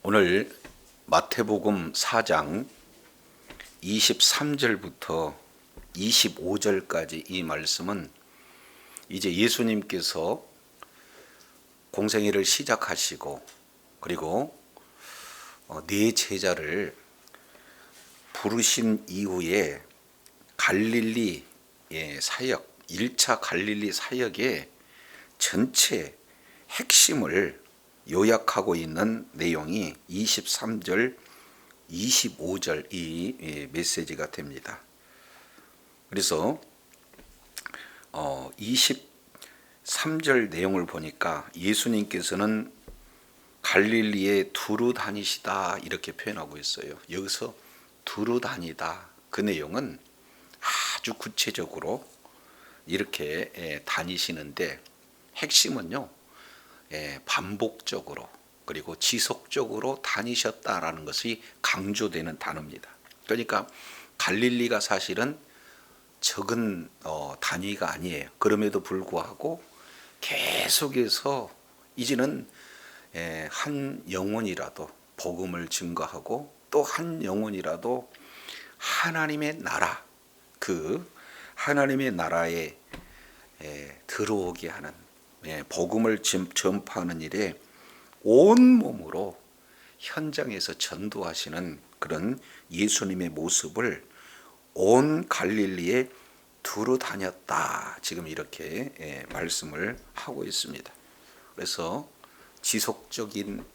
오늘 마태복음 4장 23절부터 25절까지 이 말씀은 이제 예수님께서 공생애를 시작하시고 그리고 네 제자를 부르신 이후에 갈릴리 사역, 1차 갈릴리 사역의 전체 핵심을 요약하고 있는 내용이 23절, 25절 이 메시지가 됩니다. 그래서 23절 내용을 보니까 예수님께서는 갈릴리에 두루 다니시다 이렇게 표현하고 있어요. 여기서 두루 다니다 그 내용은 아주 구체적으로 이렇게 다니시는데 핵심은요, 반복적으로 그리고 지속적으로 다니셨다라는 것이 강조되는 단어입니다. 그러니까 갈릴리가 사실은 적은 단위가 아니에요. 그럼에도 불구하고 계속해서 이제는 한 영혼이라도 복음을 증거하고 또 한 영혼이라도 하나님의 나라, 그 하나님의 나라에 들어오게 하는 복음을 전파하는 일에 온몸으로 현장에서 전도하시는 그런 예수님의 모습을 온 갈릴리에 두루 다녔다. 지금 이렇게 말씀을 하고 있습니다. 그래서 지속적인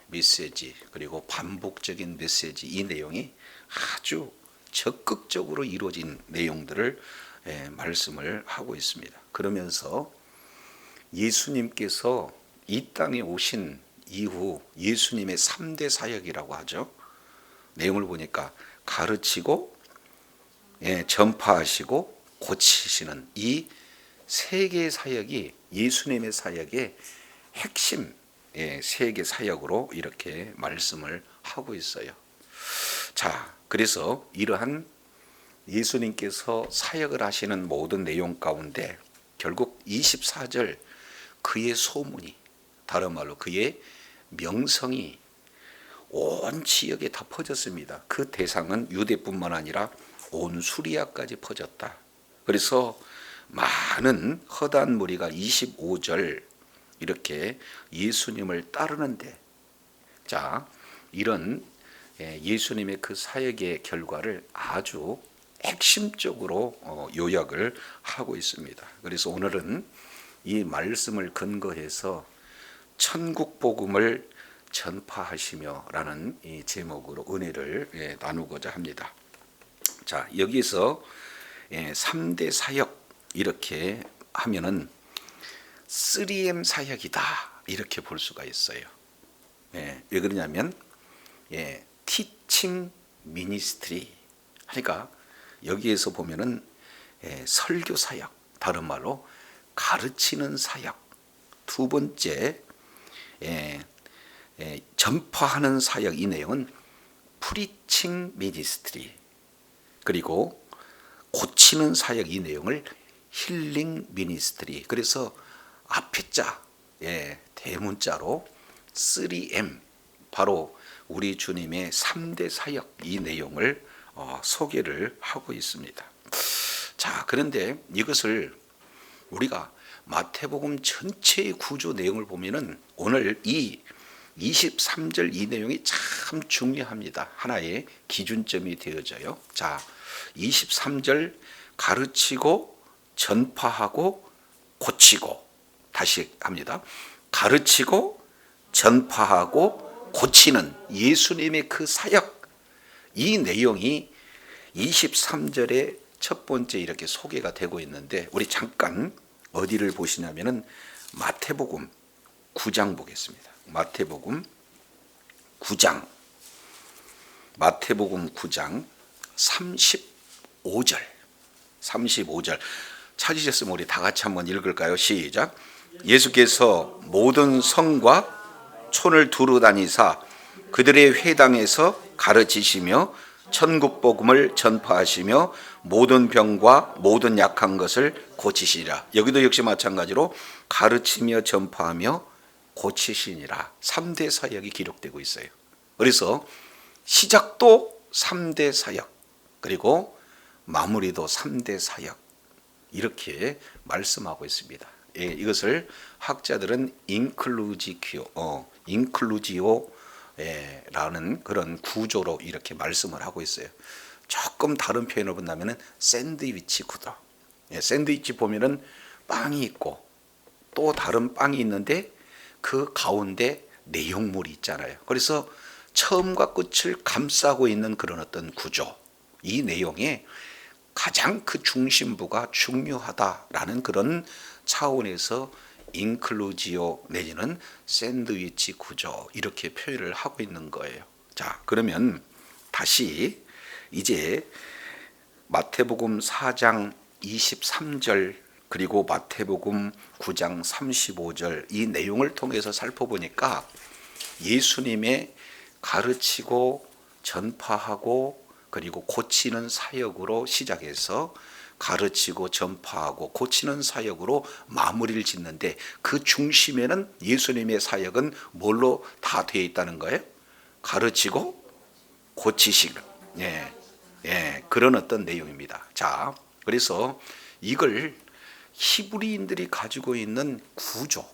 메시지 그리고 반복적인 메시지 이 내용이 아주 적극적으로 이루어진 내용들을 말씀을 하고 있습니다. 그러면서 예수님께서 이 땅에 오신 이후 예수님의 3대 사역이라고 하죠. 내용을 보니까 가르치고 전파하시고 고치시는 이 세 개의 사역이 예수님의 사역의 핵심 세 개 사역으로 이렇게 말씀을 하고 있어요. 자, 그래서 이러한 예수님께서 사역을 하시는 모든 내용 가운데 결국 24절 그의 소문이, 다른 말로 그의 명성이 온 지역에 다 퍼졌습니다. 그 대상은 유대뿐만 아니라 온 수리아까지 퍼졌다. 그래서 많은 허다한 무리가 25절 이렇게 예수님을 따르는데, 자, 이런 예수님의 그 사역의 결과를 아주 핵심적으로 요약을 하고 있습니다. 그래서 오늘은 이 말씀을 근거해서 천국 복음을 전파하시며 라는 이 제목으로 은혜를 나누고자 합니다. 자, 여기서 3대 사역 이렇게 하면은 3M 사역이다 이렇게 볼 수가 있어요. 왜 그러냐면 티칭 미니스트리, 그러니까 여기에서 보면은 설교 사역, 다른 말로 가르치는 사역, 두 번째 전파하는 사역, 이 내용은 프리칭 미니스트리, 그리고 고치는 사역, 이 내용을 힐링 미니스트리. 그래서 앞에 자 대문자로 3M, 바로 우리 주님의 3대 사역 이 내용을 소개를 하고 있습니다. 자, 그런데 이것을 우리가 마태복음 전체의 구조 내용을 보면은 오늘 이 23절 이 내용이 참 중요합니다. 하나의 기준점이 되어져요. 자, 23절 가르치고 전파하고 고치고, 다시 합니다. 가르치고 전파하고 고치는 예수님의 그 사역, 이 내용이 23절에 첫 번째 이렇게 소개가 되고 있는데, 우리 잠깐 어디를 보시냐면은 마태복음 9장 보겠습니다. 마태복음 9장 35절 찾으셨으면 우리 다 같이 한번 읽을까요? 시작. 예수께서 모든 성과 촌을 두루 다니사 그들의 회당에서 가르치시며 천국 복음을 전파하시며 모든 병과 모든 약한 것을 고치시리라. 여기도 역시 마찬가지로 가르치며 전파하며 고치시니라. 3대 사역이 기록되고 있어요. 그래서 시작도 3대 사역, 그리고 마무리도 3대 사역, 이렇게 말씀하고 있습니다. 예, 이것을 학자들은 인클루지오라는 그런 구조로 이렇게 말씀을 하고 있어요. 조금 다른 표현을 본다면 샌드위치 구도. 예, 샌드위치 보면은 빵이 있고 또 다른 빵이 있는데 그 가운데 내용물이 있잖아요. 그래서 처음과 끝을 감싸고 있는 그런 어떤 구조, 이 내용에 가장 그 중심부가 중요하다라는 그런 차원에서 인클루지오 내지는 샌드위치 구조, 이렇게 표현을 하고 있는 거예요. 자, 그러면 다시 이제 마태복음 4장 23절 그리고 마태복음 9장 35절 이 내용을 통해서 살펴보니까 예수님의 가르치고 전파하고 그리고 고치는 사역으로 시작해서 가르치고 전파하고 고치는 사역으로 마무리를 짓는데, 그 중심에는 예수님의 사역은 뭘로 다 되어 있다는 거예요? 가르치고 고치시는, 그런 어떤 내용입니다. 자, 그래서 이걸 히브리인들이 가지고 있는 구조,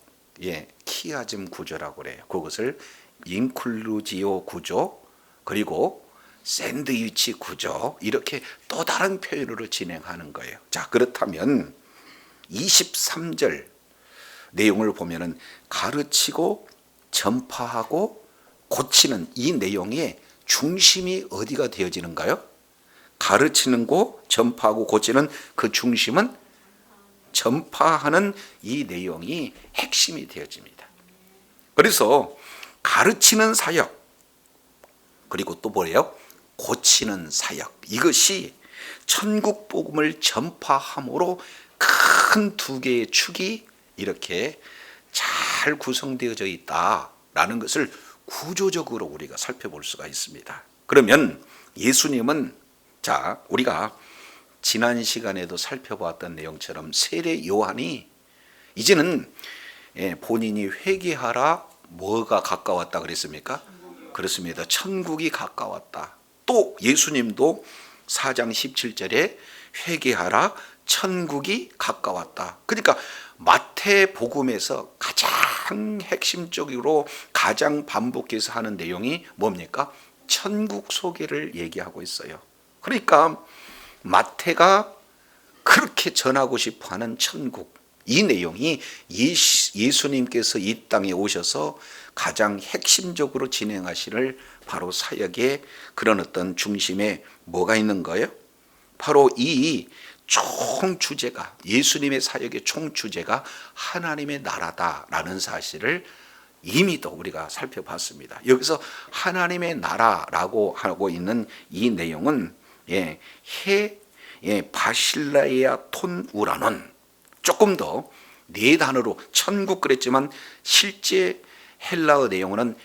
키아즘 구조라고 그래요. 그것을 인클루지오 구조, 그리고 샌드위치 구조, 이렇게 또 다른 표현으로 진행하는 거예요. 자, 그렇다면 23절 내용을 보면은 가르치고 전파하고 고치는 이 내용의 중심이 어디가 되어지는가요? 가르치는 거, 전파하고 고치는 그 중심은 전파하는 이 내용이 핵심이 되어집니다. 그래서 가르치는 사역, 그리고 또 뭐래요? 고치는 사역, 이것이 천국 복음을 전파함으로 큰 두 개의 축이 이렇게 잘 구성되어져 있다라는 것을 구조적으로 우리가 살펴볼 수가 있습니다. 그러면 예수님은, 자, 우리가 지난 시간에도 살펴보았던 내용처럼 세례 요한이 이제는 본인이 회개하라, 뭐가 가까웠다 그랬습니까? 그렇습니다. 천국이 가까웠다. 또 예수님도 4장 17절에 회개하라, 천국이 가까웠다. 그러니까 마태복음에서 가장 핵심적으로 가장 반복해서 하는 내용이 뭡니까? 천국 소개를 얘기하고 있어요. 그러니까 마태가 그렇게 전하고 싶어하는 천국, 이 내용이 예수님께서 이 땅에 오셔서 가장 핵심적으로 진행하시는 바로 사역의 그런 어떤 중심에 뭐가 있는 거예요? 바로 이 총 주제가, 예수님의 사역의 총 주제가 하나님의 나라다라는 사실을 이미 또 우리가 살펴봤습니다. 여기서 하나님의 나라라고 하고 있는 이 내용은 바실레아 톤 우라논, 조금 더 네 단어로 천국 그랬지만 실제 헬라어 내용은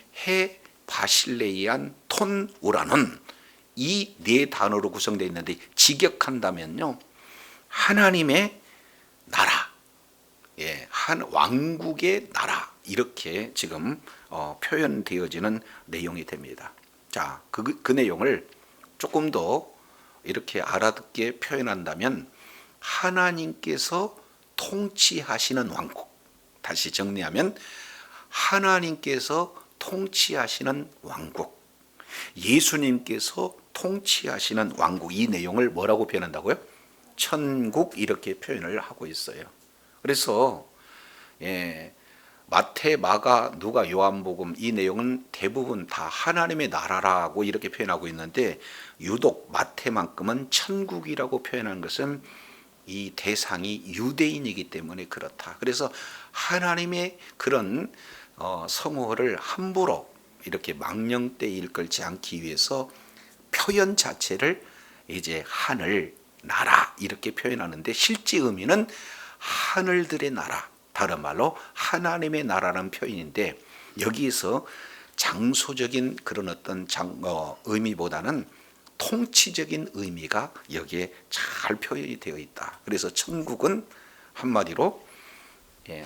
바실레이안 톤 우라논, 이 네 단어로 구성되어 있는데 직역한다면요, 하나님의 나라, 한 왕국의 나라, 이렇게 지금 표현되어지는 내용이 됩니다. 자, 그 내용을 조금 더 이렇게 알아듣게 표현한다면 하나님께서 통치하시는 왕국, 다시 정리하면 하나님께서 통치하시는 왕국, 예수님께서 통치하시는 왕국, 이 내용을 뭐라고 표현한다고요? 천국, 이렇게 표현을 하고 있어요. 그래서 마태, 마가, 누가, 요한복음 이 내용은 대부분 다 하나님의 나라라고 이렇게 표현하고 있는데, 유독 마태만큼은 천국이라고 표현하는 것은 이 대상이 유대인이기 때문에 그렇다. 그래서 하나님의 그런 성호를 함부로 이렇게 망령되이 일컬지 않기 위해서 표현 자체를 이제 하늘, 나라 이렇게 표현하는데, 실제 의미는 하늘들의 나라, 다른 말로 하나님의 나라라는 표현인데, 여기에서 장소적인 그런 어떤 의미보다는 통치적인 의미가 여기에 잘 표현이 되어 있다. 그래서 천국은 한마디로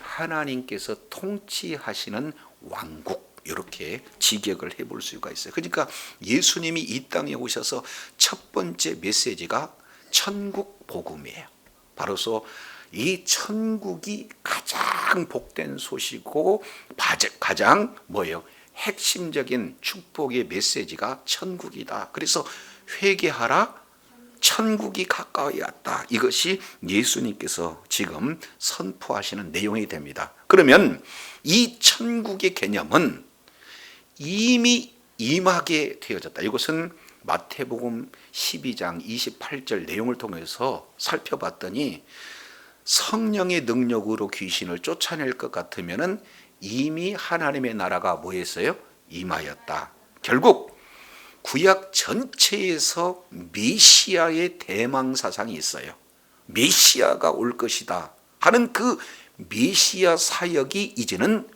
하나님께서 통치하시는 왕국, 이렇게 직역을 해볼 수가 있어요. 그러니까 예수님이 이 땅에 오셔서 첫 번째 메시지가 천국 복음이에요. 바로서 이 천국이 가장 복된 소식이고 가장 뭐예요? 핵심적인 축복의 메시지가 천국이다. 그래서 회개하라, 천국이 가까이 왔다. 이것이 예수님께서 지금 선포하시는 내용이 됩니다. 그러면 이 천국의 개념은 이미 임하게 되어졌다. 이것은 마태복음 12장 28절 내용을 통해서 살펴봤더니 성령의 능력으로 귀신을 쫓아낼 것 같으면 이미 하나님의 나라가 뭐였어요? 임하였다. 결국 구약 전체에서 메시아의 대망사상이 있어요. 메시아가 올 것이다 하는 그 메시아 사역이 이제는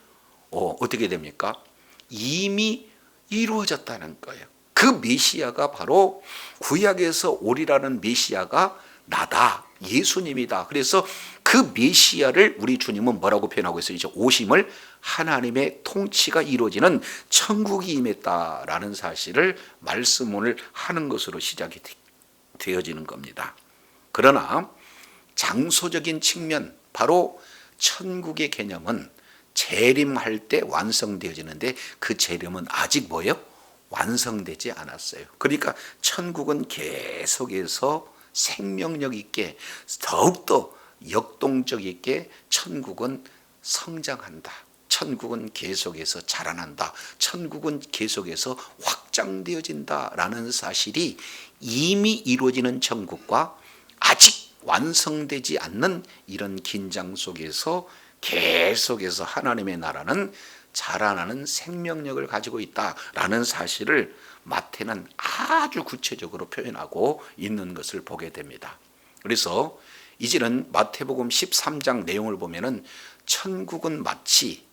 어떻게 됩니까? 이미 이루어졌다는 거예요. 그 메시아가 바로 구약에서 오리라는 메시아가 나다, 예수님이다. 그래서 그 메시아를 우리 주님은 뭐라고 표현하고 있어요? 이제 오심을 하나님의 통치가 이루어지는 천국이 임했다라는 사실을 말씀을 하는 것으로 시작이 되어지는 겁니다. 그러나 장소적인 측면, 바로 천국의 개념은 재림할 때 완성되어지는데 그 재림은 아직 뭐예요? 완성되지 않았어요. 그러니까 천국은 계속해서 생명력 있게, 더욱더 역동적 있게 천국은 성장한다. 천국은 계속해서 자라난다. 천국은 계속해서 확장되어진다라는 사실이 이미 이루어지는 천국과 아직 완성되지 않는 이런 긴장 속에서 계속해서 하나님의 나라는 자라나는 생명력을 가지고 있다라는 사실을 마태는 아주 구체적으로 표현하고 있는 것을 보게 됩니다. 그래서 이제는 마태복음 13장 내용을 보면은 천국은 마치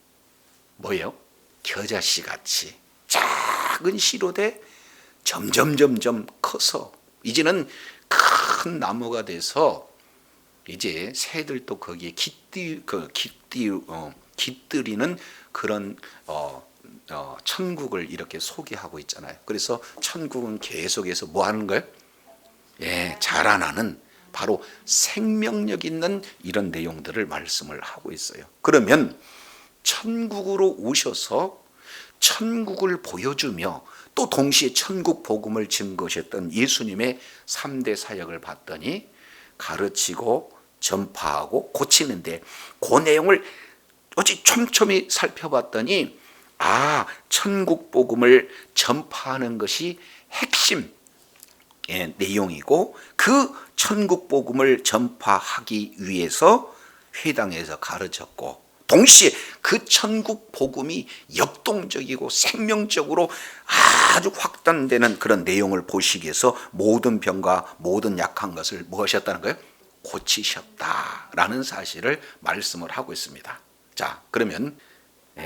뭐예요? 겨자씨 같이 작은 씨로 돼 점점 커서 이제는 큰 나무가 돼서 이제 새들도 거기에 깃들이는 그런 천국을 이렇게 소개하고 있잖아요. 그래서 천국은 계속해서 뭐 하는 거예요? 자라나는 바로 생명력 있는 이런 내용들을 말씀을 하고 있어요. 그러면 천국으로 오셔서 천국을 보여주며 또 동시에 천국 복음을 증거하셨던 예수님의 3대 사역을 봤더니 가르치고 전파하고 고치는데 그 내용을 어찌 촘촘히 살펴봤더니 천국 복음을 전파하는 것이 핵심 내용이고 그 천국 복음을 전파하기 위해서 회당에서 가르쳤고 동시에 그 천국 복음이 역동적이고 생명적으로 아주 확단되는 그런 내용을 보시기 위해서 모든 병과 모든 약한 것을 뭐 하셨다는 거예요? 고치셨다라는 사실을 말씀을 하고 있습니다. 자, 그러면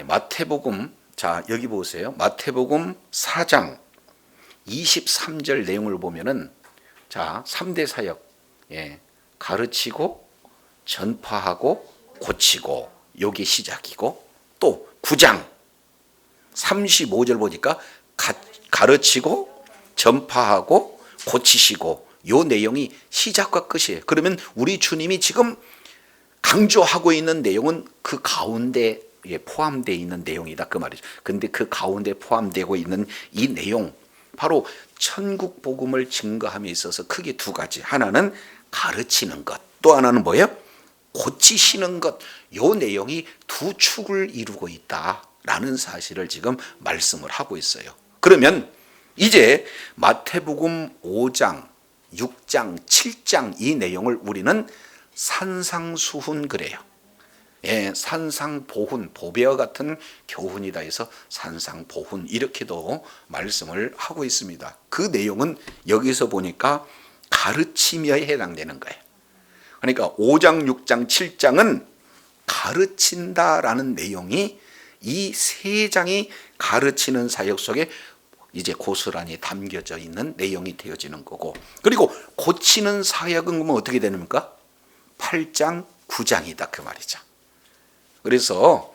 마태복음, 자 여기 보세요. 마태복음 4장 23절 내용을 보면은 자 3대 사역, 가르치고 전파하고 고치고 여기 시작이고 또 9장 35절 보니까 가르치고 전파하고 고치시고 요 내용이 시작과 끝이에요. 그러면 우리 주님이 지금 강조하고 있는 내용은 그 가운데 포함되어 있는 내용이다 그 말이죠. 근데 그 가운데 포함되고 있는 이 내용 바로 천국 복음을 증거함에 있어서 크게 두 가지. 하나는 가르치는 것, 또 하나는 뭐예요? 고치시는 것. 요 내용이 두 축을 이루고 있다라는 사실을 지금 말씀을 하고 있어요. 그러면 이제 마태복음 5장, 6장, 7장 이 내용을 우리는 산상수훈 그래요. 산상보훈, 보배와 같은 교훈이다 해서 산상보훈 이렇게도 말씀을 하고 있습니다. 그 내용은 여기서 보니까 가르치며에 해당되는 거예요. 그러니까 5장, 6장, 7장은 가르친다라는 내용이 이 세 장이 가르치는 사역 속에 이제 고스란히 담겨져 있는 내용이 되어지는 거고, 그리고 고치는 사역은 그러면 어떻게 됩니까? 8장, 9장이다 그 말이죠. 그래서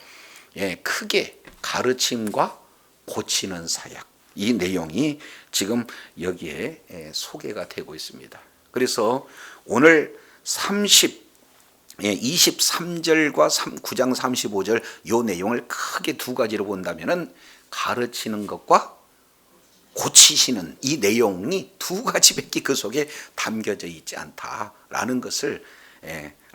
크게 가르침과 고치는 사역, 이 내용이 지금 여기에 소개가 되고 있습니다. 그래서 오늘 23절과 9장 35절 이 내용을 크게 두 가지로 본다면은 가르치는 것과 고치시는 이 내용이 두 가지밖에 그 속에 담겨져 있지 않다라는 것을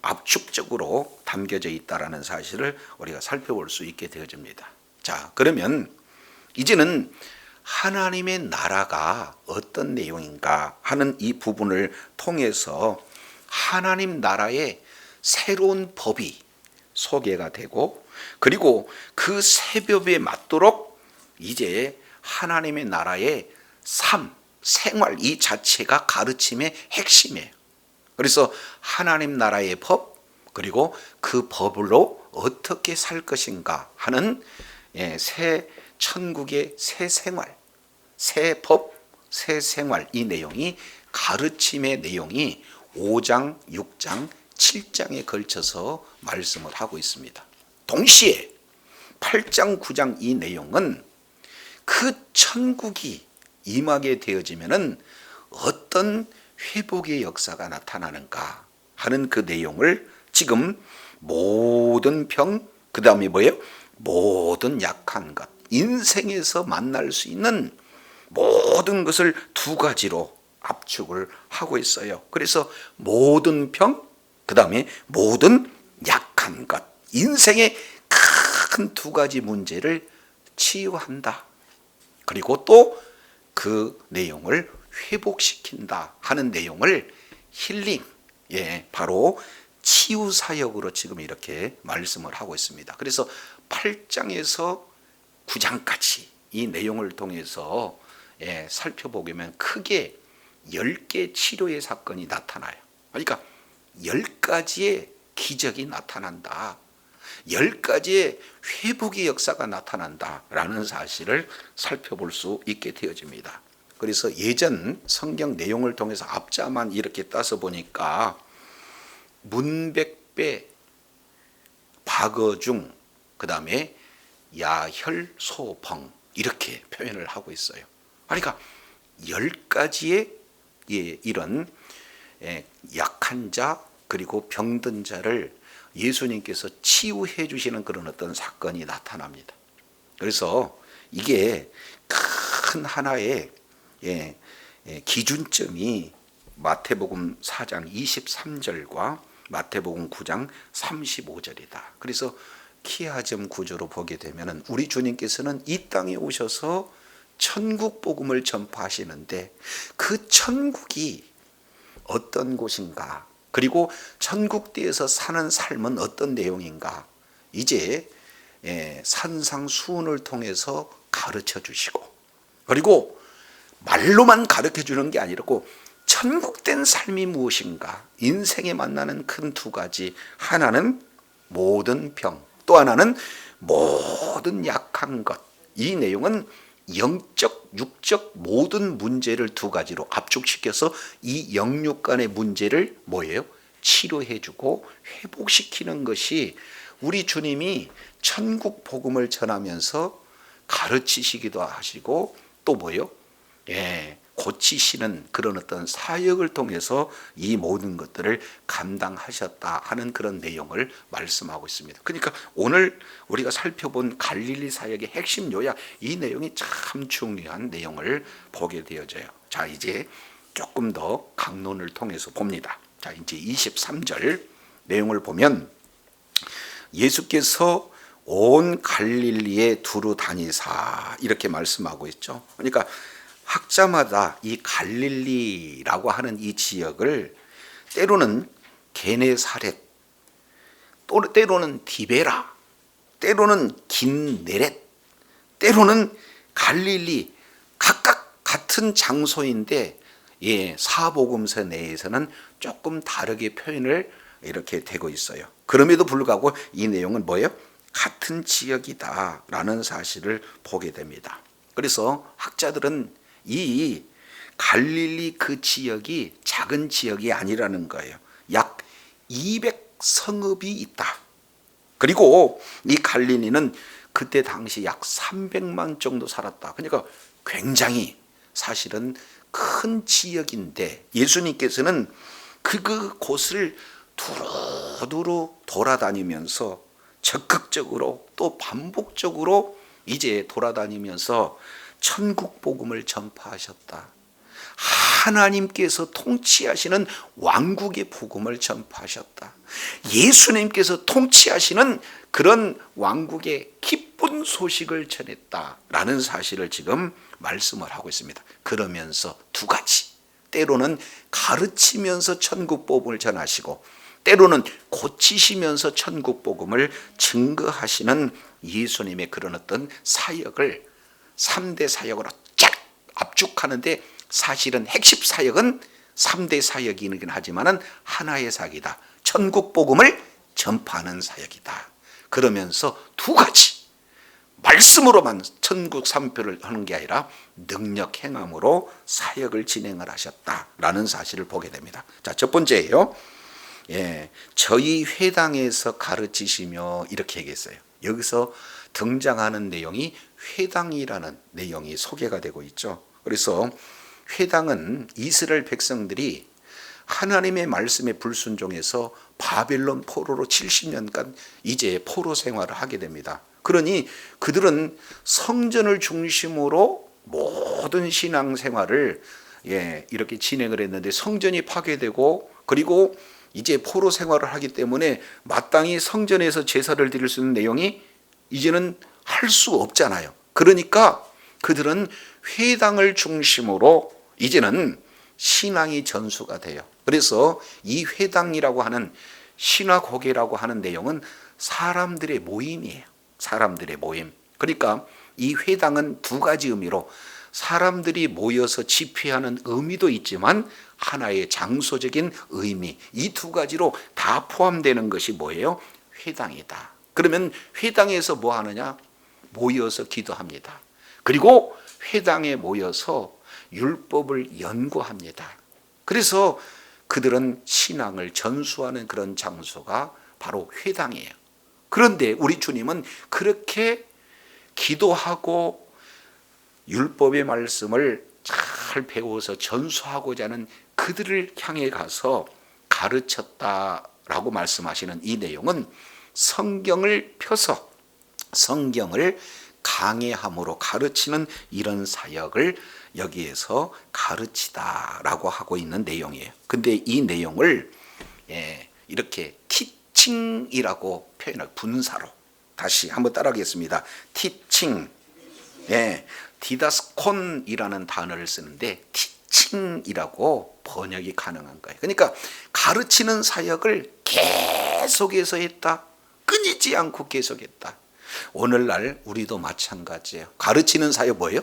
압축적으로 담겨져 있다라는 사실을 우리가 살펴볼 수 있게 되어집니다. 자, 그러면 이제는 하나님의 나라가 어떤 내용인가 하는 이 부분을 통해서 하나님 나라의 새로운 법이 소개가 되고, 그리고 그 새법에 맞도록 이제 하나님의 나라의 삶, 생활 이 자체가 가르침의 핵심이에요. 그래서 하나님 나라의 법, 그리고 그 법으로 어떻게 살 것인가 하는 새 천국의 새 생활, 새 법, 새 생활 이 내용이 가르침의 내용이 5장, 6장, 7장에 걸쳐서 말씀을 하고 있습니다. 동시에 8장, 9장 이 내용은 그 천국이 임하게 되어지면은 어떤 회복의 역사가 나타나는가 하는 그 내용을 지금 모든 병, 그 다음에 뭐예요? 모든 약한 것, 인생에서 만날 수 있는 모든 것을 두 가지로 압축을 하고 있어요. 그래서 모든 병, 그 다음에 모든 약한 것, 인생의 큰 두 가지 문제를 치유한다. 그리고 또 그 내용을 회복시킨다 하는 내용을 힐링, 바로 치유 사역으로 지금 이렇게 말씀을 하고 있습니다. 그래서 8장에서 9장까지 이 내용을 통해서 살펴보면 크게 10개 치료의 사건이 나타나요. 그러니까 10가지의 기적이 나타난다, 10가지의 회복의 역사가 나타난다라는 사실을 살펴볼 수 있게 되어집니다. 그래서 예전 성경 내용을 통해서 앞자만 이렇게 따서 보니까 문백배, 박어중, 그 다음에 야혈소벙 이렇게 표현을 하고 있어요. 그러니까 10가지의 이런 약한 자 그리고 병든 자를 예수님께서 치유해 주시는 그런 어떤 사건이 나타납니다. 그래서 이게 큰 하나의 기준점이 마태복음 4장 23절과 마태복음 9장 35절이다. 그래서 키아점 구조로 보게 되면 우리 주님께서는 이 땅에 오셔서 천국 복음을 전파하시는데 그 천국이 어떤 곳인가, 그리고 천국대에서 사는 삶은 어떤 내용인가 이제 산상수훈을 통해서 가르쳐 주시고, 그리고 말로만 가르쳐 주는 게 아니고 천국된 삶이 무엇인가, 인생에 만나는 큰 두 가지, 하나는 모든 병, 또 하나는 모든 약한 것. 이 내용은 영적, 육적 모든 문제를 두 가지로 압축시켜서 이 영육 간의 문제를 뭐예요? 치료해주고 회복시키는 것이 우리 주님이 천국 복음을 전하면서 가르치시기도 하시고 또 뭐예요? 고치시는 그런 어떤 사역을 통해서 이 모든 것들을 감당하셨다 하는 그런 내용을 말씀하고 있습니다. 그러니까 오늘 우리가 살펴본 갈릴리 사역의 핵심 요약, 이 내용이 참 중요한 내용을 보게 되어져요. 자, 이제 조금 더 강론을 통해서 봅니다. 자, 이제 23절 내용을 보면 예수께서 온 갈릴리에 두루 다니사 이렇게 말씀하고 있죠. 그러니까 학자마다 이 갈릴리라고 하는 이 지역을 때로는 게네사렛, 또 때로는 디베라, 때로는 긴네렛, 때로는 갈릴리, 각각 같은 장소인데 사복음서 내에서는 조금 다르게 표현을 이렇게 되고 있어요. 그럼에도 불구하고 이 내용은 뭐예요? 같은 지역이다라는 사실을 보게 됩니다. 그래서 학자들은 이 갈릴리 그 지역이 작은 지역이 아니라는 거예요. 약 200성읍이 있다. 그리고 이 갈릴리는 그때 당시 약 300만 정도 살았다. 그러니까 굉장히 사실은 큰 지역인데 예수님께서는 그곳을 두루두루 돌아다니면서 적극적으로 또 반복적으로 이제 돌아다니면서 천국 복음을 전파하셨다. 하나님께서 통치하시는 왕국의 복음을 전파하셨다. 예수님께서 통치하시는 그런 왕국의 기쁜 소식을 전했다라는 사실을 지금 말씀을 하고 있습니다. 그러면서 두 가지, 때로는 가르치면서 천국 복음을 전하시고 때로는 고치시면서 천국 복음을 증거하시는 예수님의 그런 어떤 사역을 3대 사역으로 쫙 압축하는데, 사실은 핵심 사역은 3대 사역이긴 하지만 하나의 사역이다. 천국 복음을 전파하는 사역이다. 그러면서 두 가지, 말씀으로만 천국 선포를 하는 게 아니라 능력 행함으로 사역을 진행을 하셨다라는 사실을 보게 됩니다. 자, 첫 번째예요. 저희 회당에서 가르치시며 이렇게 얘기했어요. 여기서 등장하는 내용이 회당이라는 내용이 소개가 되고 있죠. 그래서 회당은 이스라엘 백성들이 하나님의 말씀에 불순종해서 바벨론 포로로 70년간 이제 포로 생활을 하게 됩니다. 그러니 그들은 성전을 중심으로 모든 신앙생활을 이렇게 진행을 했는데, 성전이 파괴되고 그리고 이제 포로 생활을 하기 때문에 마땅히 성전에서 제사를 드릴 수 있는 내용이 이제는 할 수 없잖아요. 그러니까 그들은 회당을 중심으로 이제는 신앙이 전수가 돼요. 그래서 이 회당이라고 하는 시나고게라고 하는 내용은 사람들의 모임이에요. 사람들의 모임. 그러니까 이 회당은 두 가지 의미로 사람들이 모여서 집회하는 의미도 있지만 하나의 장소적인 의미, 이 두 가지로 다 포함되는 것이 뭐예요? 회당이다. 그러면 회당에서 뭐 하느냐? 모여서 기도합니다. 그리고 회당에 모여서 율법을 연구합니다. 그래서 그들은 신앙을 전수하는 그런 장소가 바로 회당이에요. 그런데 우리 주님은 그렇게 기도하고 율법의 말씀을 잘 배워서 전수하고자 하는 그들을 향해 가서 가르쳤다라고 말씀하시는 이 내용은 성경을 펴서 성경을 강해함으로 가르치는 이런 사역을 여기에서 가르치다라고 하고 있는 내용이에요. 근데 이 내용을 이렇게 티칭이라고 표현을 분사로 다시 한번 따라하겠습니다. 티칭. 디다스콘이라는 단어를 쓰는데 티칭이라고 번역이 가능한 거예요. 그러니까 가르치는 사역을 계속해서 했다. 끊이지 않고 계속했다. 오늘날 우리도 마찬가지예요. 가르치는 사역 뭐예요?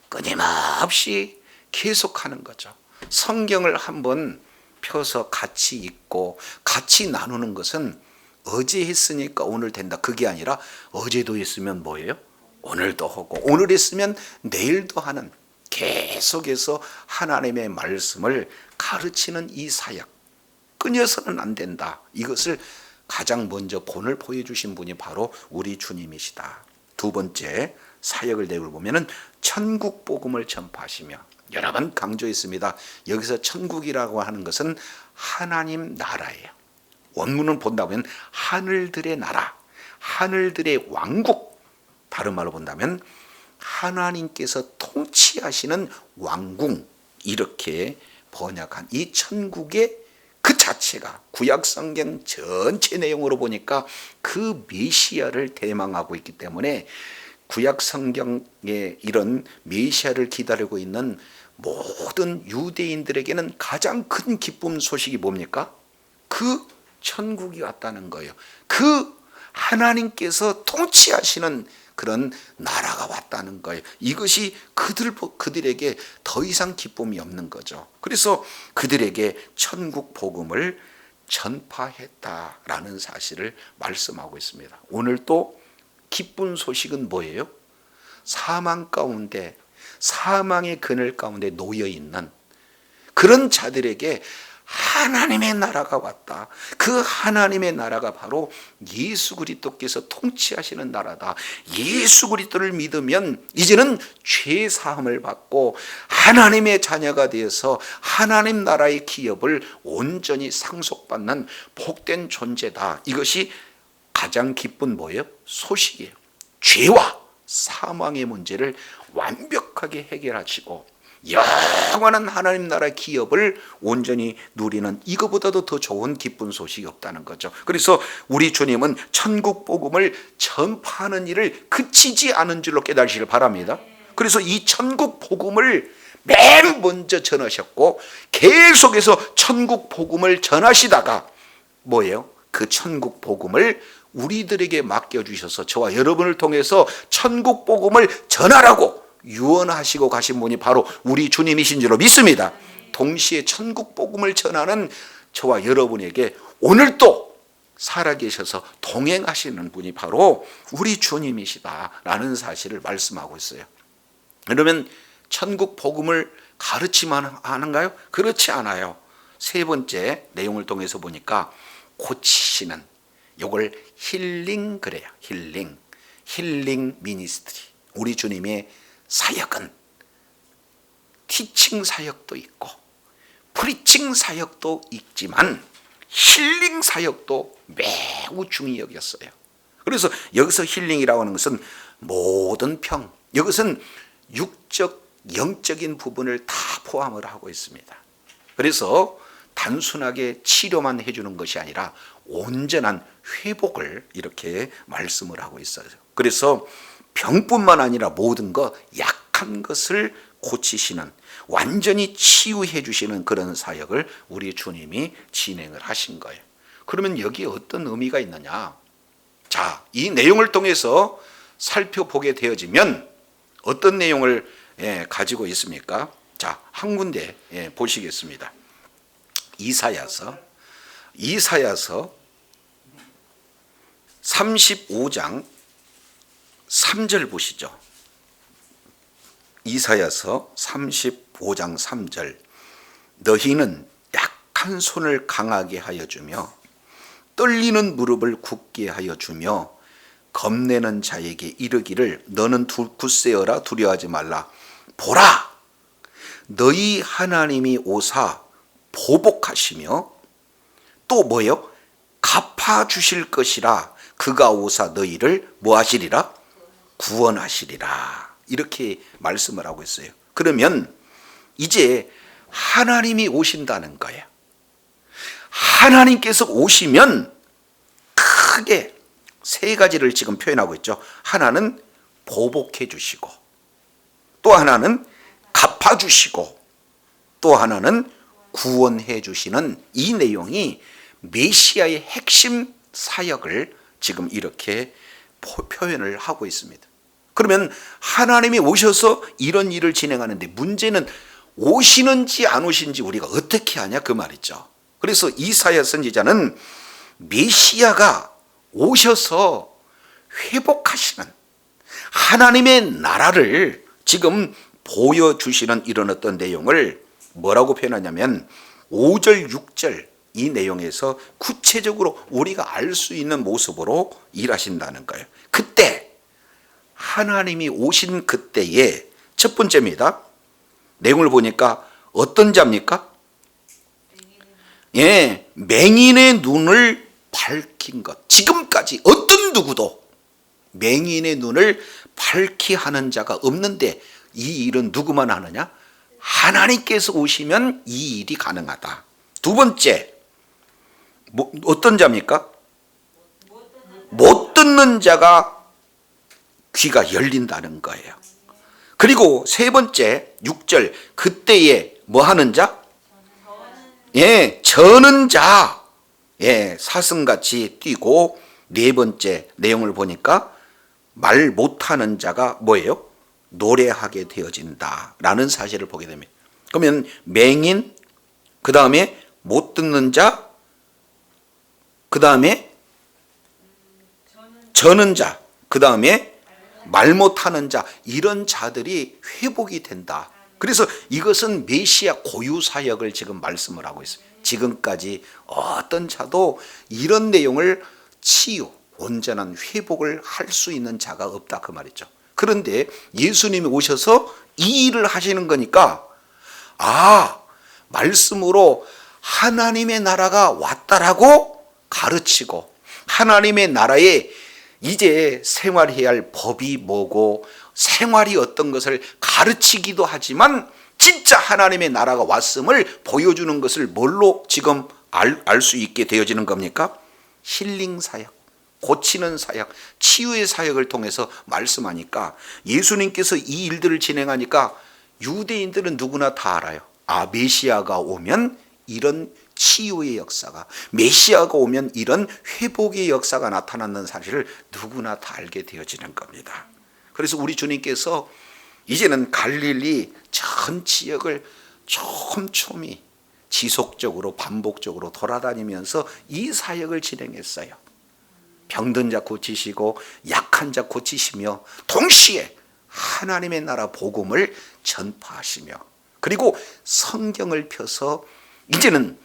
끊임없이 계속하는 거죠. 성경을 한번 펴서 같이 읽고 같이 나누는 것은 어제 했으니까 오늘 된다, 그게 아니라 어제도 했으면 뭐예요? 오늘도 하고 오늘 했으면 내일도 하는, 계속해서 하나님의 말씀을 가르치는 이 사역, 끊어서는 안 된다. 이것을 가장 먼저 본을 보여주신 분이 바로 우리 주님이시다. 두 번째 사역을 내려보면 천국 복음을 전파하시며, 여러 번 강조했습니다. 여기서 천국이라고 하는 것은 하나님 나라예요. 원문을 본다면 하늘들의 나라, 하늘들의 왕국, 다른 말로 본다면 하나님께서 통치하시는 왕궁, 이렇게 번역한 이 천국의 그 자체가 구약 성경 전체 내용으로 보니까 그 메시아를 대망하고 있기 때문에 구약 성경에 이런 메시아를 기다리고 있는 모든 유대인들에게는 가장 큰 기쁨 소식이 뭡니까? 그 천국이 왔다는 거예요. 그 하나님께서 통치하시는 그런 나라가 왔다는 거예요. 이것이 그들에게 더 이상 기쁨이 없는 거죠. 그래서 그들에게 천국 복음을 전파했다라는 사실을 말씀하고 있습니다. 오늘 또 기쁜 소식은 뭐예요? 사망 가운데, 사망의 그늘 가운데 놓여 있는 그런 자들에게 하나님의 나라가 왔다. 그 하나님의 나라가 바로 예수 그리스도께서 통치하시는 나라다. 예수 그리스도를 믿으면 이제는 죄 사함을 받고 하나님의 자녀가 되어서 하나님 나라의 기업을 온전히 상속받는 복된 존재다. 이것이 가장 기쁜 뭐예요? 소식이에요. 죄와 사망의 문제를 완벽하게 해결하시고 영원한 하나님 나라 기업을 온전히 누리는, 이거보다도 더 좋은 기쁜 소식이 없다는 거죠. 그래서 우리 주님은 천국 복음을 전파하는 일을 그치지 않은 줄로 깨달으시길 바랍니다. 그래서 이 천국 복음을 맨 먼저 전하셨고 계속해서 천국 복음을 전하시다가 뭐예요? 그 천국 복음을 우리들에게 맡겨주셔서 저와 여러분을 통해서 천국 복음을 전하라고 유언하시고 가신 분이 바로 우리 주님이신 줄로 믿습니다. 동시에 천국 복음을 전하는 저와 여러분에게 오늘도 살아계셔서 동행하시는 분이 바로 우리 주님이시다라는 사실을 말씀하고 있어요. 그러면 천국 복음을 가르치만 하는가요? 그렇지 않아요. 세 번째 내용을 통해서 보니까 고치시는, 이걸 힐링 그래요. 힐링 미니스트리. 우리 주님의 사역은 티칭 사역도 있고 프리칭 사역도 있지만 힐링 사역도 매우 중히 여겼어요. 그래서 여기서 힐링이라고 하는 것은 모든 병, 이것은 육적, 영적인 부분을 다 포함을 하고 있습니다. 그래서 단순하게 치료만 해주는 것이 아니라 온전한 회복을 이렇게 말씀을 하고 있어요. 그래서 병뿐만 아니라 모든 것, 약한 것을 고치시는, 완전히 치유해 주시는 그런 사역을 우리 주님이 진행을 하신 거예요. 그러면 여기에 어떤 의미가 있느냐? 자, 이 내용을 통해서 살펴보게 되어지면 어떤 내용을 가지고 있습니까? 자, 한 군데 보시겠습니다. 이사야서 35장 3절 보시죠. 이사야서 35장 3절. 너희는 약한 손을 강하게 하여 주며 떨리는 무릎을 굳게 하여 주며 겁내는 자에게 이르기를 너는 굳세어라 두려워하지 말라. 보라, 너희 하나님이 오사 보복하시며 또 뭐요? 갚아주실 것이라. 그가 오사 너희를 뭐 하시리라? 구원하시리라. 이렇게 말씀을 하고 있어요. 그러면 이제 하나님이 오신다는 거예요. 하나님께서 오시면 크게 세 가지를 지금 표현하고 있죠. 하나는 보복해 주시고, 또 하나는 갚아 주시고, 또 하나는 구원해 주시는 이 내용이 메시아의 핵심 사역을 지금 이렇게 표현을 하고 있습니다. 그러면 하나님이 오셔서 이런 일을 진행하는데 문제는 오시는지 안 오시는지 우리가 어떻게 하냐 그 말이죠. 그래서 이사야 선지자는 메시아가 오셔서 회복하시는 하나님의 나라를 지금 보여주시는 이런 어떤 내용을 뭐라고 표현하냐면 5절 6절 이 내용에서 구체적으로 우리가 알 수 있는 모습으로 일하신다는 거예요. 그때 하나님이 오신 그때에 첫 번째입니다. 내용을 보니까 어떤 자입니까? 맹인의 눈을 밝힌 것. 지금까지 어떤 누구도 맹인의 눈을 밝히 하는 자가 없는데 이 일은 누구만 하느냐? 하나님께서 오시면 이 일이 가능하다. 두 번째, 어떤 자입니까? 못 듣는 자가 귀가 열린다는 거예요. 그리고 세 번째 6절, 그때에 뭐 하는 자? 저는 자, 사슴같이 뛰고, 네 번째 내용을 보니까 말 못하는 자가 뭐예요? 노래하게 되어진다 라는 사실을 보게 됩니다. 그러면 맹인, 그 다음에 못 듣는 자, 그 다음에 저는 자, 그 다음에 말 못하는 자, 이런 자들이 회복이 된다. 그래서 이것은 메시아 고유 사역을 지금 말씀을 하고 있습니다. 지금까지 어떤 자도 이런 내용을 치유, 온전한 회복을 할 수 있는 자가 없다 그 말이죠. 그런데 예수님이 오셔서 이 일을 하시는 거니까 말씀으로 하나님의 나라가 왔다라고 가르치고 하나님의 나라에 이제 생활해야 할 법이 뭐고 생활이 어떤 것을 가르치기도 하지만 진짜 하나님의 나라가 왔음을 보여주는 것을 뭘로 지금 알 수 있게 되어지는 겁니까? 힐링 사역, 고치는 사역, 치유의 사역을 통해서 말씀하니까 예수님께서 이 일들을 진행하니까 유대인들은 누구나 다 알아요. 메시아가 오면 이런 치유의 역사가, 메시아가 오면 이런 회복의 역사가 나타나는 사실을 누구나 다 알게 되어지는 겁니다. 그래서 우리 주님께서 이제는 갈릴리 전 지역을 촘촘히 지속적으로 반복적으로 돌아다니면서 이 사역을 진행했어요. 병든 자 고치시고 약한 자 고치시며 동시에 하나님의 나라 복음을 전파하시며 그리고 성경을 펴서 이제는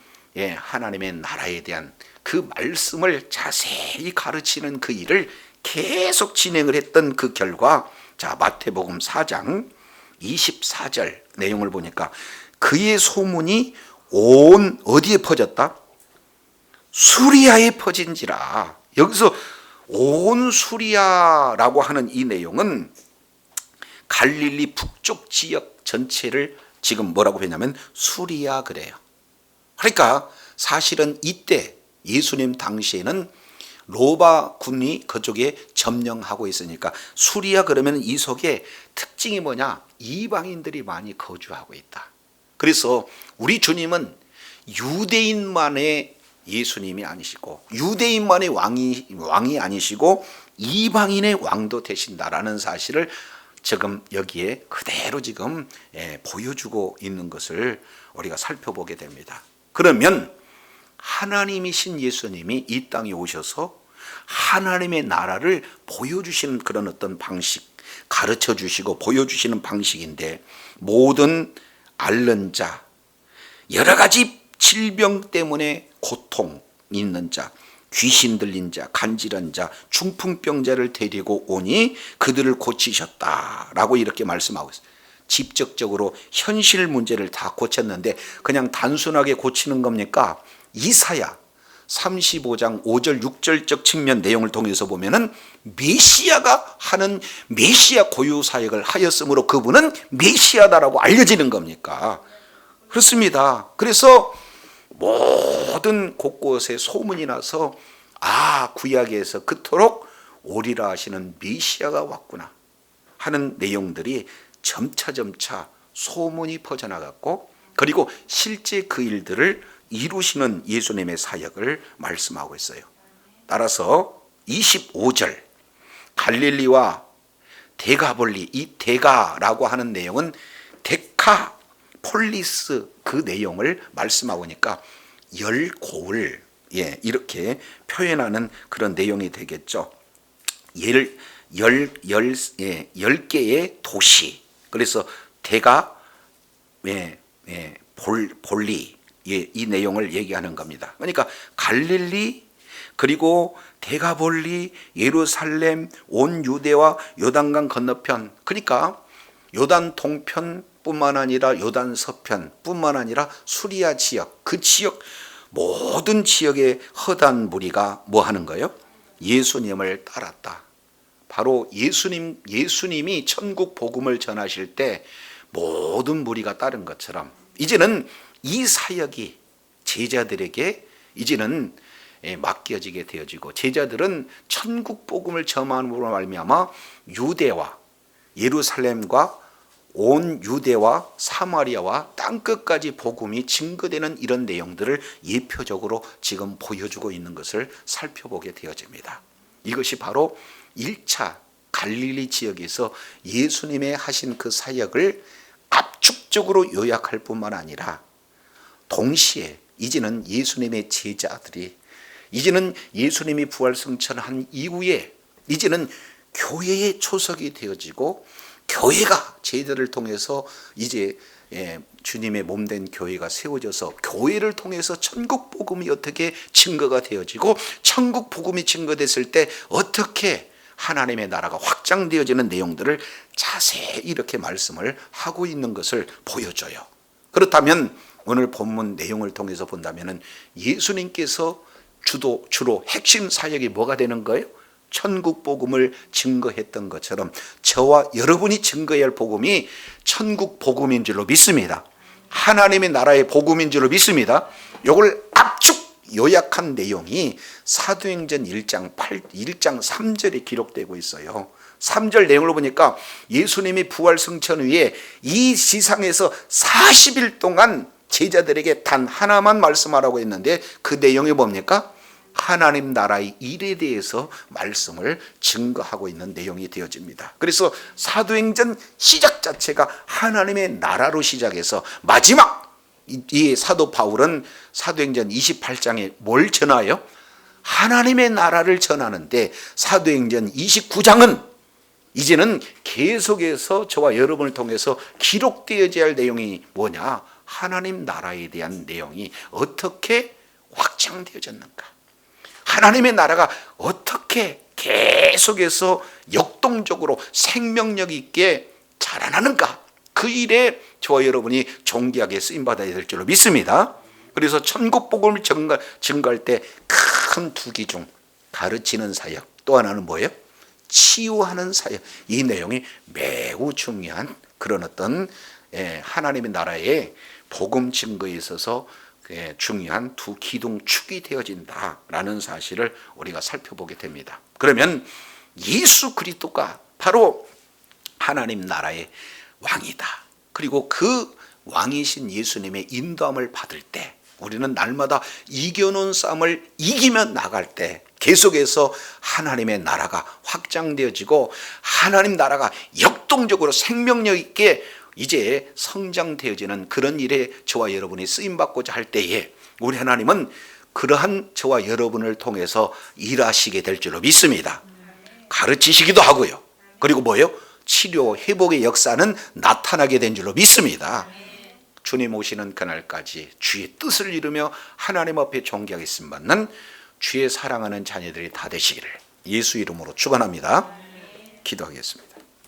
하나님의 나라에 대한 그 말씀을 자세히 가르치는 그 일을 계속 진행을 했던 그 결과, 자 마태복음 4장 24절 내용을 보니까 그의 소문이 온 어디에 퍼졌다? 수리아에 퍼진지라. 여기서 온 수리아라고 하는 이 내용은 갈릴리 북쪽 지역 전체를 지금 뭐라고 했냐면 수리아 그래요. 그러니까 사실은 이때 예수님 당시에는 로마 군이 그쪽에 점령하고 있으니까 수리아 그러면 이 속에 특징이 뭐냐? 이방인들이 많이 거주하고 있다. 그래서 우리 주님은 유대인만의 예수님이 아니시고 유대인만의 왕이 아니시고 이방인의 왕도 되신다라는 사실을 지금 여기에 그대로 지금 보여주고 있는 것을 우리가 살펴보게 됩니다. 그러면 하나님이신 예수님이 이 땅에 오셔서 하나님의 나라를 보여주시는 그런 어떤 방식, 가르쳐 주시고 보여주시는 방식인데 모든 앓는 자, 여러 가지 질병 때문에 고통 있는 자, 귀신 들린 자, 간질한 자, 중풍병자를 데리고 오니 그들을 고치셨다라고 이렇게 말씀하고 있어요. 직접적으로 현실 문제를 다 고쳤는데 그냥 단순하게 고치는 겁니까? 이사야 35장 5절 6절적 측면 내용을 통해서 보면은 메시아가 하는 메시아 고유 사역을 하였으므로 그분은 메시아다라고 알려지는 겁니까? 그렇습니다. 그래서 모든 곳곳에 소문이 나서 구약에서 그토록 오리라 하시는 메시아가 왔구나 하는 내용들이 점차 소문이 퍼져나갔고 그리고 실제 그 일들을 이루시는 예수님의 사역을 말씀하고 있어요. 따라서 25절 갈릴리와 데가볼리, 이 데가라고 하는 내용은 데카 폴리스 그 내용을 말씀하고 니까 열 고을 이렇게 표현하는 그런 내용이 되겠죠. 열 개의 도시. 그래서 데가 볼리 이 내용을 얘기하는 겁니다. 그러니까 갈릴리 그리고 데가볼리, 예루살렘, 온 유대와 요단강 건너편, 그러니까 요단 동편뿐만 아니라 요단 서편뿐만 아니라 수리아 지역, 그 지역 모든 지역의 허다한 무리가 뭐 하는 거예요? 예수님을 따랐다. 바로 예수님이 천국 복음을 전하실 때 모든 무리가 따른 것처럼 이제는 이 사역이 제자들에게 이제는 맡겨지게 되어지고 제자들은 천국 복음을 전함으로 말미암아 유대와 예루살렘과 온 유대와 사마리아와 땅끝까지 복음이 증거되는 이런 내용들을 예표적으로 지금 보여주고 있는 것을 살펴보게 되어집니다. 이것이 바로 1차 갈릴리 지역에서 예수님의 하신 그 사역을 압축적으로 요약할 뿐만 아니라 동시에 이제는 예수님의 제자들이 이제는 예수님이 부활승천한 이후에 이제는 교회의 초석이 되어지고 교회가 제자들을 통해서 이제 주님의 몸된 교회가 세워져서 교회를 통해서 천국 복음이 어떻게 증거가 되어지고 천국 복음이 증거됐을 때 어떻게 하나님의 나라가 확장되어지는 내용들을 자세히 이렇게 말씀을 하고 있는 것을 보여줘요. 그렇다면 오늘 본문 내용을 통해서 본다면 예수님께서 주로 핵심 사역이 뭐가 되는 거예요? 천국 복음을 증거했던 것처럼 저와 여러분이 증거해야 할 복음이 천국 복음인 줄로 믿습니다. 하나님의 나라의 복음인 줄로 믿습니다. 이걸 압축 요약한 내용이 사도행전 1장 3절에 기록되고 있어요. 3절 내용을 보니까 예수님이 부활 승천 후에 이 지상에서 40일 동안 제자들에게 단 하나만 말씀하라고 했는데 그 내용이 뭡니까? 하나님 나라의 일에 대해서 말씀을 증거하고 있는 내용이 되어집니다. 그래서 사도행전 시작 자체가 하나님의 나라로 시작해서 마지막 이 사도 바울은 사도행전 28장에 뭘 전하요? 하나님의 나라를 전하는데 사도행전 29장은 이제는 계속해서 저와 여러분을 통해서 기록되어져야 할 내용이 뭐냐? 하나님 나라에 대한 내용이 어떻게 확장되어졌는가? 하나님의 나라가 어떻게 계속해서 역동적으로 생명력 있게 자라나는가? 그 일에 저와 여러분이 존귀하게 쓰임받아야 될 줄로 믿습니다. 그래서 천국 복음을 증거할 때 큰 두 기 중 가르치는 사역, 또 하나는 뭐예요? 치유하는 사역. 이 내용이 매우 중요한 그런 어떤 하나님의 나라의 복음 증거에 있어서 중요한 두 기둥축이 되어진다라는 사실을 우리가 살펴보게 됩니다. 그러면 예수 그리스도가 바로 하나님 나라의 왕이다. 그리고 그 왕이신 예수님의 인도함을 받을 때 우리는 날마다 이겨놓은 싸움을 이기며 나갈 때 계속해서 하나님의 나라가 확장되어지고 하나님 나라가 역동적으로 생명력 있게 이제 성장되어지는 그런 일에 저와 여러분이 쓰임받고자 할 때에 우리 하나님은 그러한 저와 여러분을 통해서 일하시게 될 줄로 믿습니다. 가르치시기도 하고요. 그리고 뭐예요? 치료, 회복의 역사는 나타나게 된 줄로 믿습니다. 주님 오시는 그날까지 주의 뜻을 이루며 하나님 앞에 존귀하게 쓰임받는 주의 사랑하는 자녀들이 다 되시기를 예수 이름으로 축원합니다. 기도하겠습니다.